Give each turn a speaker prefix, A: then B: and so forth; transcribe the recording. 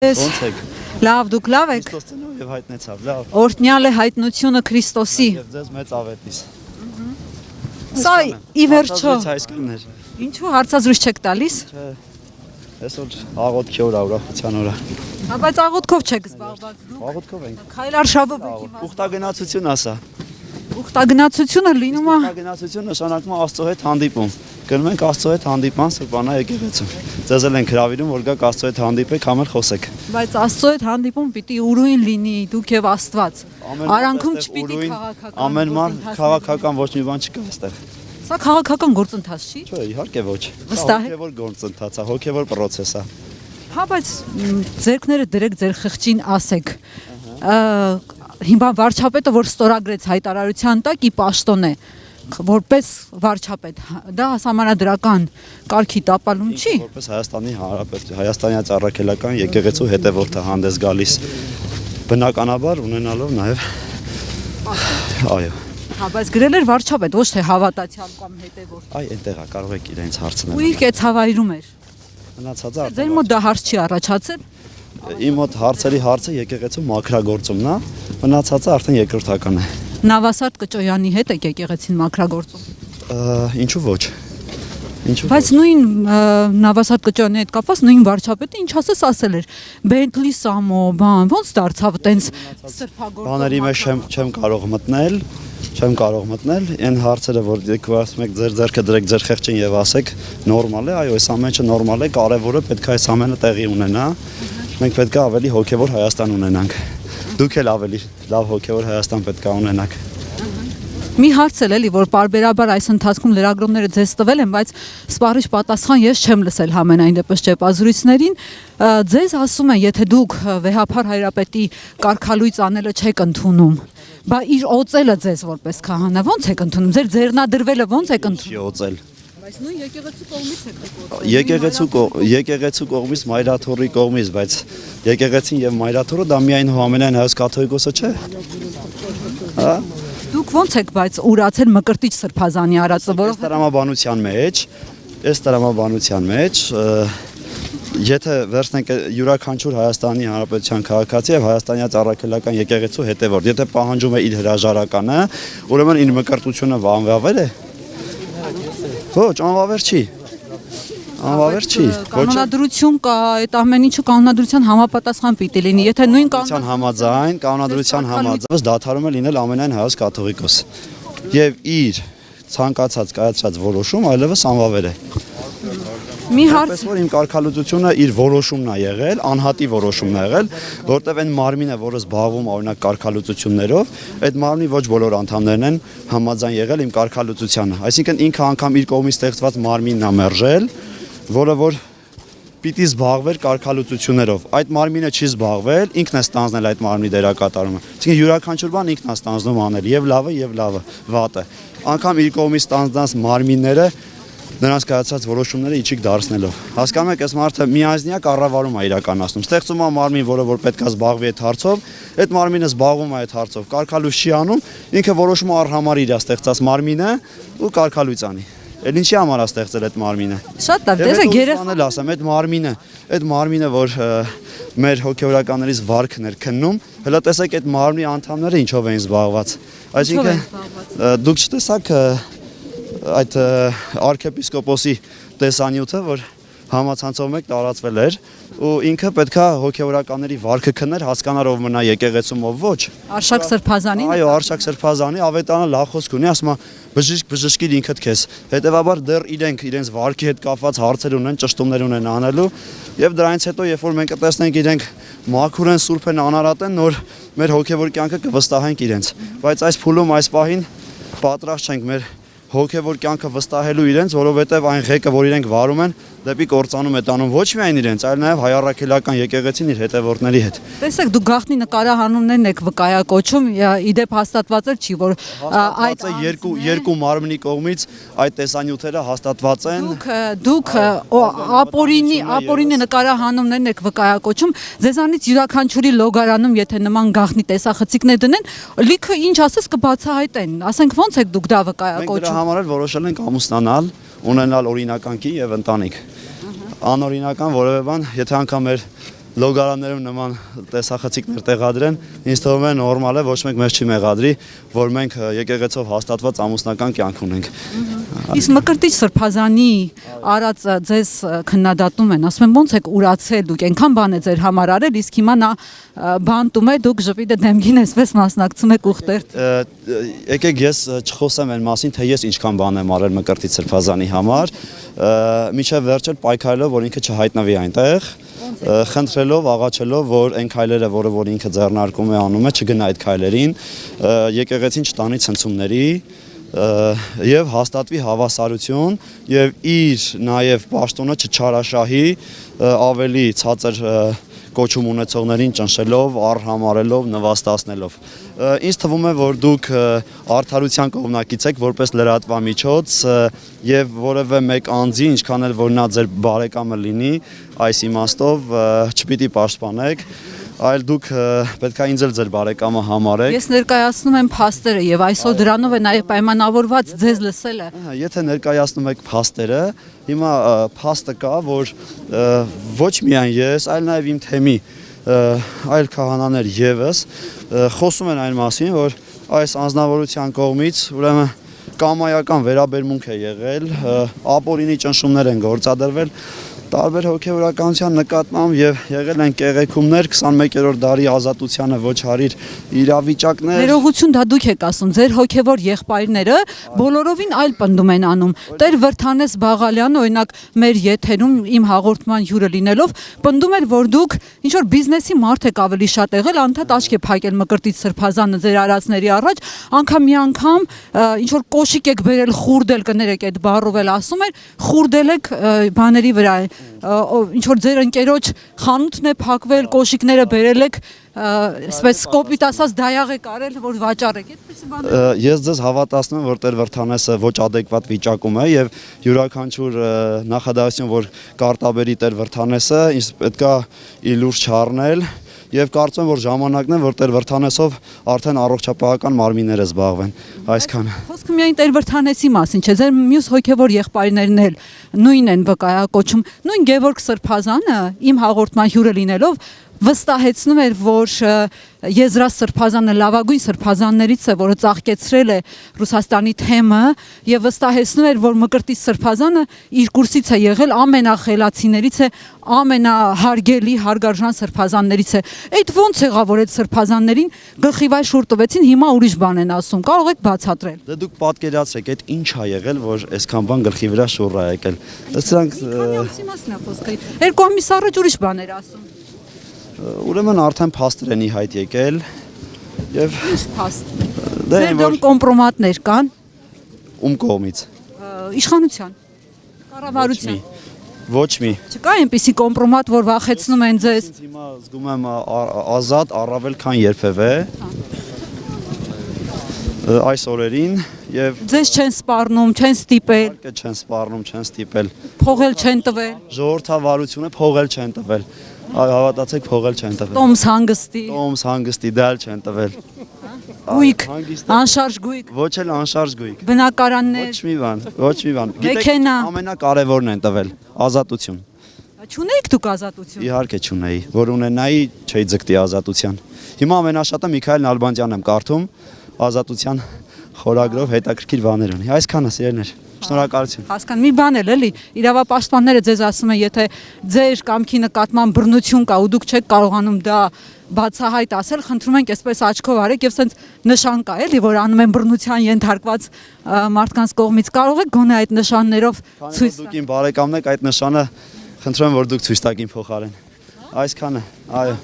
A: Ոնց եք։
B: Լավ, դուք լավ եք։
A: Քրիստոսնով եւ հայտնեցավ, լավ։
B: Օրհնյալ է հայտնությունը Քրիստոսի։
A: Եվ ձեզ մեծ ավետիս։
B: Սա ի վերջո
A: Այսքաններ։
B: ինչու հարցազրույց չեք տալիս։
A: Չէ։ Այսօր աղոթքի օր է, ուրախության օր է։
B: Հա բայց աղոթքով չեք զբաղված դուք։
A: Աղոթքով ենք։
B: Քայլարշավով եք իմաստ։
A: Ուխտագնացություն ասա։
B: Ուխտագնացությունը լինում է
A: Ուխտագնացություն նշանակում է Աստծո հետ հանդիպում։ Գնում ենք Աստծո հետ հանդիպման Սուրբանա եկեղեցում։ Ձեզ էլ ենք հրավիրում, որ գաք Աստծո հետ հանդիպեք, համեր խոսեք։
B: բայց Աստծո հետ հանդիպում պիտի ուրույն լինի դուք եւ Աստված։ Արանքում չպիտի քաղաքական։
A: Ամեն մար քաղաքական ոչ մի բան չկա այստեղ։
B: Սա քաղաքական գործընթաց չի։
A: Չէ, իհարկե ոչ։
B: Վստահ եք։
A: Հոգևոր գործընթաց է, հոգևոր process է։
B: Հա բայց ձերքները դրեք ձեր խղճին ասեք։ Հիմա վարչապետը որ ստորագրեց հայտարարության տակ ի պաշտոն է որպես վարչապետ դա համանadrական կարգի տապալում չի
A: Որպես Հայաստանի Հանրապետության Հայաստանյան առաքելական եկեղեցու հետևորդը հանդես գալիս բնականաբար ունենալով նաև այո
B: հա բայց գրել էր վարչապետ ոչ թե հավատացյալ կամ հետևորդ
A: այ այնտեղ է կարող եք իրենց հարցնել
B: ու իր կեցավայրում էր
A: մնացածը
B: ձեր մոտ դա հարց չի առաջացել
A: իմ մոտ հարցերի հարցը եկեղեցու մաքրագործումն է մնացածը արդեն երկրորդական է
B: Նավասարդ Կճոյանի հետ եք եկեղեցին մաքրագործում
A: ինչու ոչ
B: Բայց նույն Նավասարդ Կճոյանի հետ կապված նույն վարչապետը ինչ ասել էր Bentley Samo բան ոնց դարձավ տենց սրբագործում
A: Բաների մեջ չեմ կարող մտնել այն հարցերը որ դուք ասում եք ձեր ձեռքը դրեք ձեր խեղճին եւ ասեք նորմալ է այո այս ամենը նորմալ է կարեւորը պետք է այս ամենը տեղի ունենա մենք պետք է ավելի հոգեվոր Հայաստան ունենանք դուք էլ ավելի լավ հոգեվոր Հայաստան պետք է ունենաք
B: Մի հարց էլի որ բարբերաբար այս ընթացքում լրագրողները ձեզ տվել են բայց սպառիչ պատասխան ես չեմ լսել համենայն դեպս ճեպազրույցներին ձեզ ասում են եթե դուք վեհափար հայրապետի կարգալույծ անելը չեք ընդունում բա իր օծելը ձեզ որպես քահանա ոնց եք ընդունում ձեր ձեռնադրվելը ոնց եք ընդունում
A: չի օծել
B: բայց նույն եկեղեցու կողմից եք
A: եկեղեցու կողմից մայրաթորի կողմից բայց եկեղեցին եւ մայրաթորը դա միայն համենայն հայոց կաթողիկոսը չէ հա
B: Դուք ոնց եք բայց ուրացել Մկրտիչ Սրբազանի արածը որովհետեւ տրամաբանության մեջ
A: Եթե վերցնենք յուրաքանչյուր Հայաստանի Հանրապետության քաղաքացի եւ Հայաստանյան առաքելական եկեղեցու հետևորդ, եթե պահանջում է իր հրաժարականը, ուրեմն իր մկրտությունը անվավեր է։ Ոչ, անվավեր չի։ Անվավեր չի։
B: Կանոնադրություն կա, այդ ամեն ինչը կանոնադրության համապատասխան պիտի լինի։ Եթե նույն
A: կանոնադրության համաձայն դադարում է լինել ամենայն հայոց կաթողիկոս։ Եվ իր ցանկացած կայացած որոշում այլևս անվավեր է։
B: Մի հարց
A: Այսպես որ իմ կարգալուծությունը իր որոշումն է եղել, անհատի որոշումն է եղել, որտեղ այն մարմինը, որը զբաղվում օրինակ կարգալուծություններով, այդ մարմնի ոչ բոլոր անդամներն են համաձայն եղել իմ կարգալուծությանը։ Այսինքն ինքը անգամ իր կողմից ստեղծված մարմինն է մերժել, որը որ պիտի զբաղվեր կարգալուծություններով։ Այդ մարմինը չի զբաղվել, ինքն է ստանձնել այդ մարմնի դերակատարումը։ Այսինքն յուրաքանչյուր բան ինքն է ստանձնում անել, եւ լավը, վատը։ Անգամ իր կողմից ստանձնած մարմինները նրանց կայացած որոշումները իջիկ դարձնելով։ Հասկանում եք, այս մարդը միայնակ կառավարում է իրականացնում։ Ստեղծում է մարմին, որը որ պետք է զբաղվի այդ հարցով, այդ մարմինը զբաղվում է այդ հարցով։ Կարգալույց չի անում, ինքը որոշում է առհամար իր ստեղծած մարմինը ու կարգալույց անի։ Էլ ինչի համար է ստեղծել այդ մարմինը։
B: Շատ լավ, տեսեք երեխանել
A: ասեմ, այդ մարմինը, որ մեր հոգեորականներից վարքն էր քննում, հələ տեսեք այդ մարմնի անդամները ինչով էին զբաղված։ Այսինքն դուք չտեսաք այդ արքեպիսկոպոսի տեսանյութը, որ համացանցով մեկ տարածվել էր ու ինքը պետքա հոգեորականների վարքը քններ, հասկանար ով մնա եկեղեցում ով ոչ։
B: Արշակ Սրբազանին։
A: Այո, Արշակ Սրբազանի ավետանը լավ խոսք ունի, ասում է բժշկիր ինքդ քեզ։ Հետևաբար դեռ իրենց վարքի հետ կապված հարցեր ունեն, ճշտումներ ունեն անելու եւ դրանից հետո երբ որ մենք կտեսնենք իրենք մաքուր են, սուրբ են, անարատ են, նոր մեր հոգեվոր կյանքը կվստահենք իրենց։ Բայց այս փուլում այս պահին պատրաստ չենք մեր հոգևոր կյանքը վստահելու իրենց, որովհետև այն ղեկը, որ իրենք վարում են, դեպի կործանում է տանում ոչ միայն իրենց, այլ նաև հայ առաքելական եկեղեցին իր հետևորդների հետ։
B: Տեսեք, դուք գաղտնի նկարահանումներն եք վկայակոչում, իդեպ հաստատված էլ չի, որ
A: այդ երկու մարմնի կողմից այդ տեսանյութերը հաստատված են։
B: Դուք ապօրինի նկարահանումներն եք վկայակոչում, ձեզանից յուրաքանչյուրի լոգարանում, եթե նման գաղտնի տեսախցիկներ դնեն, լիքը ինչ ասես կբացահայտեն, ասենք ոնց եք դուք դա վկայակոչում։
A: Համար էլ որոշել ենք ամուսնանալ, ունենալ օրինական կին եւ ընտանիք։ Անօրինական որևէ բան, եթե անգամ մեր լոգարաններում նման տեսախցիկներ տեղադրեն, ինձ թվում է նորմալ է, ոչ մեկ մեզ չի մեղադրի, որ մենք եկեղեցով հաստատված ամուսնական կյանք ունենք։
B: Իսկ Մկրտիչ Սրբազանի արած ձեզ քննադատում են, ասում են ոնց եք ուրացել, դուք այնքան բան է ձեր համար արել, իսկ հիմա նա բանտում է, դուք ժպիտը դեմքին էսպես մասնակցում եք ուխտեր։
A: Եկեք ես չխոսեմ այն մասին, թե ես ինչքան բան եմ արել Մկրտիչ Սրբազանի համար, մինչև վերջել պայքարելով, որ ինքը չհայտնվի այնտեղ, խնդրելով, աղաչելով, որ այն քայլերը, որ ինքը ձեռնարկում է, անում է, չգնա այդ քայլերին, եկեղեցին չտանի ցնցումների եւ հաստատվի հավասարություն եւ իր նաեւ պաշտոնը չչարաշահի ավելի ցածր կոչում ունեցողներին ճնշելով, արհամարելով, նվաստացնելով։ Ինձ թվում է, որ դուք արդարության կողմնակից եք որպես լրատվամիջոց եւ որևէ մեկ անձի, ինչքան էլ որ նա ձեր բարեկամը լինի, այս իմաստով չպիտի պաշտպանեք, այլ դուք պետք է ինձ էլ ձեր բարեկամը համարեք։
B: Ես ներկայացնում եմ փաստերը եւ այսօր դրանով է նաեւ պայմանավորված ձեզ լսելը։
A: Եթե ներկայացնում եք փաստերը, հիմա փաստը կա, որ ոչ միայն ես, այլ նաեւ իմ թեմի այլ քահանաներ եւս խոսում են այն մասին, որ այս անձնավորության կողմից ուրեմն կամայական վերաբերմունք է եղել, ապօրինի ճնշումներ են գործադրվել տարբեր հոգևորականության նկատմամբ եւ եղել են կեղեքումներ 21-րդ դարի ազատությանը ոչ հարիր իրավիճակներ։
B: Ներողություն, դա դուք եք ասում, ձեր հոգևոր եղբայրները բոլորովին այլ պնդում են անում։ Տեր Վրթանես Բաղալյանը օրինակ մեր եթերում իմ հաղորդման հյուրը լինելով պնդում էր, որ դուք ինչ որ բիզնեսի մարդ եք ավելի շատ եղել, անդադ աչք է փակել Մկրտիչ Սրբազանը ձեր արածների առաջ, անգամ մի անգամ ինչ որ կոշիկ եք բերել, խուրդել, կներեք այդ բառով էլ ասում էր, խուրդել եք բաների վրա ինչ որ ձեր ընկերոջ խանութն է փակվել, կոշիկները բերել եք, այսպես կոպիտ ասած դայաղ եք արել, որ վաճառեք, այդպես բան։
A: Ես ձեզ հավատացնում եմ, որ Տեր Վրթանեսը ոչ adekvat վիճակում է եւ յուրաքանչյուր նախադասություն, որ կարտաբերի Տեր Վրթանեսը, ինձ պետքա իր լուրջ չառնել եւ կարծում եմ, որ ժամանակն է, որ Տեր Վրթանեսով արդեն առողջապահական մարմինները զբաղվեն, այսքանը։
B: Խոսքը միայն Տեր Վրթանեսի մասին չէ, ձեր մյուս հոգևոր եղբայրներն էլ նույնն են վկայակոչում։ Նույն Գևորգ Սրբազանը իմ հաղորդման հյուրը լինելով վստահեցնում էր, որ Եզրած Սրբազանը լավագույն սրբազաններից է, որը ծաղկեցրել է Ռուսաստանի թեմը եւ վստահեցնում էր, որ Մկրտիչ Սրբազանը իր կուրսից է եղել ամենախելացիներից է, ամենահարգելի հարգարժան սրբազաններից է։ Այդ ո՞նց եղավ, որ այդ սրբազաններին գլխիվայր շուռ տվեցին, հիմա ուրիշ բան են ասում։ Կարող եք բացատրել։
A: Դե դուք պատկերացրեք, այդ ինչ ա եղել, որ այսքան բան գլխի վրա շուռ ա եկել։ Դրանք
B: Քանյացի մասն է խոսքը։ Երկու ամիս առաջ ուրիշ բաներ ասում։
A: ուրեմն արդեն փաստեր են ի հայտ եկել եւ
B: Ինչ փաստ։
A: դե
B: Ձեր դեմ կոմպրոմատներ կան
A: ում կողմից
B: իշխանության, կառավարության։
A: ոչ մի
B: Չկա այնպիսի կոմպրոմատ, որ վախեցնում են ձեզ։
A: Ինձ հիմա զգում եմ ազատ առավել քան երբևէ այս օրերին եւ
B: Ձեզ չեն սպառնում, չեն ստիպել,
A: իհարկե չեն սպառնում, չեն ստիպել
B: փողել չեն տվել,
A: ժողովրդավարությունը փողել չեն տվել հավատացեք փողել չեն տվել
B: տոմս հանգստի,
A: տոմս հանգստի դա էլ չեն տվել
B: գույք,
A: հանգիստը
B: անշարժ գույք,
A: ոչ էլ անշարժ գույք
B: բնակարաններ,
A: ոչ մի բան
B: Մեքենա։
A: ամենակարևորն են տվել ազատություն
B: Չունեիք դուք ազատություն։
A: Իհարկե չունեի, որ ունենայի չէի ձգտի ազատության։ Հիմա ամենաշատը Միքայել Նալբանդյանն եմ կարդում, ազատության խորագրով հետաքրքիր բաներ ունի։ Այսքանը սիրելիներ։ Շնորհակալություն։
B: Հասկան, մի բան էլ էլի, իրավապաշտպանները ձեզ ասում են, եթե ձեր կամքի նկատմամբ բռնություն կա ու դուք չեք կարողանում դա բացահայտ ասել, խնդրում ենք այսպես աչքով արեք եւ սենց նշան կա էլի, որ անում են բռնության ենթարկված մարդկանց կողմից։ Կարող եք գոնե այդ նշաններով ցույց
A: Դուք իմ բարեկամն եք, այդ նշանը խնդրում եմ, որ դուք ցույց տաք իմ փոխարեն։ Այսքանը, այո։